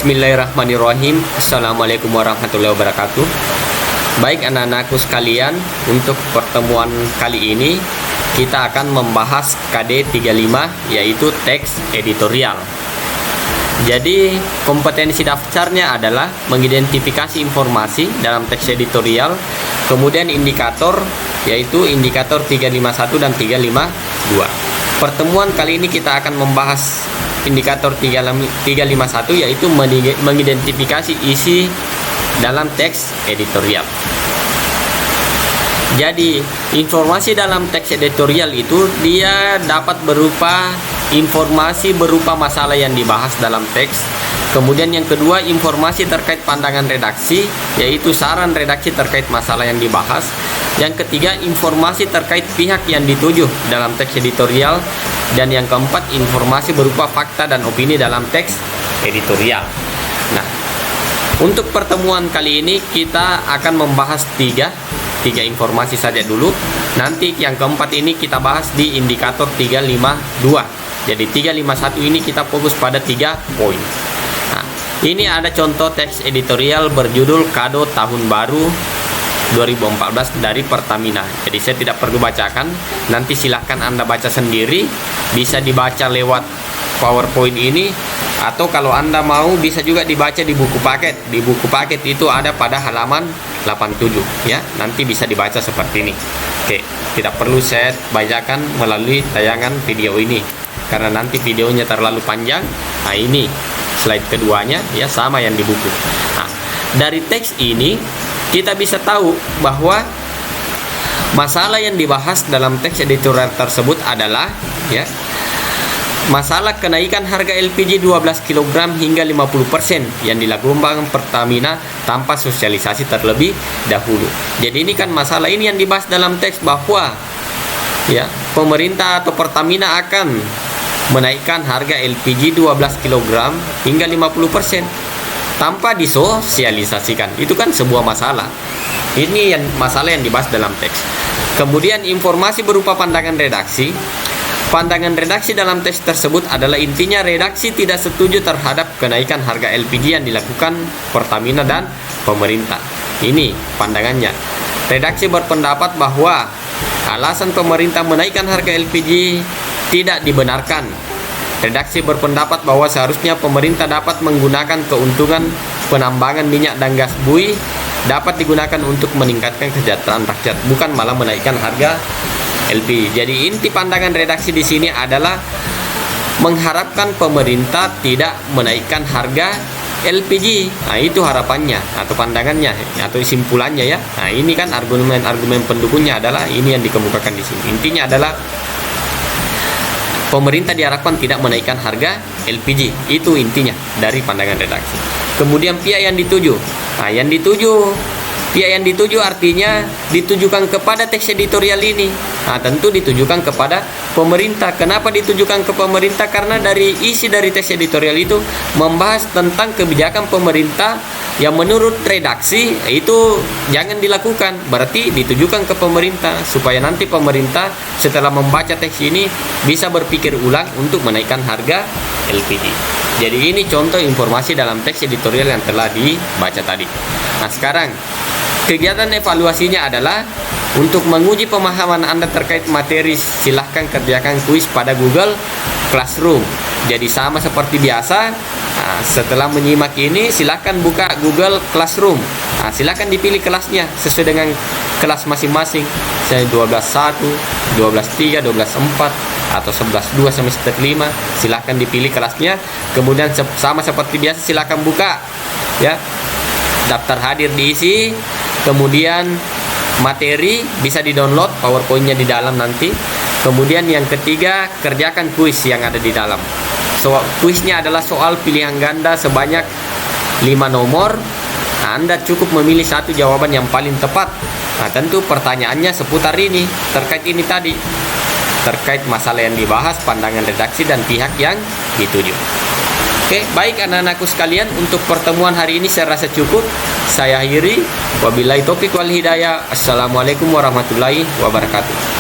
Bismillahirrahmanirrahim. Assalamualaikum warahmatullahi wabarakatuh. Baik anak-anakku sekalian, untuk pertemuan kali ini kita akan membahas KD 35, yaitu teks editorial. Jadi kompetensi dasarnya adalah mengidentifikasi informasi dalam teks editorial, kemudian indikator, yaitu indikator 351 dan 352. Pertemuan kali ini kita akan membahas indikator 351, yaitu mengidentifikasi isi dalam teks editorial. Jadi informasi dalam teks editorial itu dia dapat berupa informasi berupa masalah yang dibahas dalam teks. Kemudian yang kedua, informasi terkait pandangan redaksi, yaitu saran redaksi terkait masalah yang dibahas. Yang ketiga, informasi terkait pihak yang dituju dalam teks editorial. Dan yang keempat, informasi berupa fakta dan opini dalam teks editorial. Nah, untuk pertemuan kali ini kita akan membahas tiga informasi saja dulu. Nanti yang keempat ini kita bahas di indikator 352. Jadi 351 ini kita fokus pada 3 poin. Nah, ini ada contoh teks editorial berjudul Kado Tahun Baru 2014 dari Pertamina. Jadi saya tidak perlu bacakan, nanti silahkan Anda baca sendiri. Bisa dibaca lewat PowerPoint ini, atau kalau Anda mau bisa juga dibaca di buku paket. Di buku paket itu ada pada halaman 87 ya. Nanti bisa dibaca seperti ini. Oke, tidak perlu saya bacakan melalui tayangan video ini karena nanti videonya terlalu panjang. Nah, ini slide keduanya ya, sama yang di buku. Nah, dari teks ini kita bisa tahu bahwa masalah yang dibahas dalam teks editorial tersebut adalah ya, masalah kenaikan harga LPG 12 kg hingga 50% yang dilakukan Pertamina tanpa sosialisasi terlebih dahulu. Jadi ini kan masalah ini yang dibahas dalam teks, bahwa ya, pemerintah atau Pertamina akan menaikkan harga LPG 12 kg hingga 50% tanpa disosialisasikan. Itu kan sebuah masalah. Ini yang masalah yang dibahas dalam teks. Kemudian informasi berupa pandangan redaksi. Pandangan redaksi dalam teks tersebut adalah intinya redaksi tidak setuju terhadap kenaikan harga LPG yang dilakukan Pertamina dan pemerintah. Ini pandangannya. Redaksi berpendapat bahwa alasan pemerintah menaikkan harga LPG tidak dibenarkan. Redaksi berpendapat bahwa seharusnya pemerintah dapat menggunakan keuntungan penambangan minyak dan gas bumi dapat digunakan untuk meningkatkan kesejahteraan rakyat, bukan malah menaikkan harga LPG. Jadi inti pandangan redaksi di sini adalah mengharapkan pemerintah tidak menaikkan harga LPG. Nah, itu harapannya atau pandangannya atau simpulannya ya. Nah, ini kan argumen pendukungnya adalah ini yang dikemukakan di sini. Intinya adalah pemerintah diharapkan tidak menaikkan harga LPG. Itu intinya dari pandangan redaksi. Kemudian pihak yang dituju. Nah, pihak yang dituju artinya ditujukan kepada teks editorial ini. Nah, tentu ditujukan kepada pemerintah. Kenapa ditujukan ke pemerintah? Karena dari isi dari teks editorial itu membahas tentang kebijakan pemerintah yang menurut redaksi itu jangan dilakukan. Berarti ditujukan ke pemerintah supaya nanti pemerintah setelah membaca teks ini bisa berpikir ulang untuk menaikkan harga LPG. Jadi ini contoh informasi dalam teks editorial yang telah dibaca tadi. Nah, sekarang kegiatan evaluasinya adalah untuk menguji pemahaman Anda terkait materi. Silahkan kerjakan kuis pada Google Classroom. Jadi sama seperti biasa. Nah, setelah menyimak ini silahkan buka Google Classroom. Nah, silahkan dipilih kelasnya sesuai dengan kelas masing-masing. Misalnya 12.1, 12.3, 12.4 atau 11.2 semester 5. Silahkan dipilih kelasnya. Kemudian sama seperti biasa silahkan buka ya, daftar hadir diisi. Kemudian materi bisa di-download, PowerPoint-nya di dalam nanti. Kemudian yang ketiga, kerjakan kuis yang ada di dalam. Kuisnya adalah soal pilihan ganda sebanyak 5 nomor. Nah, Anda cukup memilih satu jawaban yang paling tepat. Nah, tentu pertanyaannya seputar ini, terkait ini tadi. Terkait masalah yang dibahas, pandangan redaksi dan pihak yang dituju. Oke, baik anak-anakku sekalian, untuk pertemuan hari ini saya rasa cukup. Saya akhiri. Wabillahi taufiq wal hidayah. Assalamualaikum warahmatullahi wabarakatuh.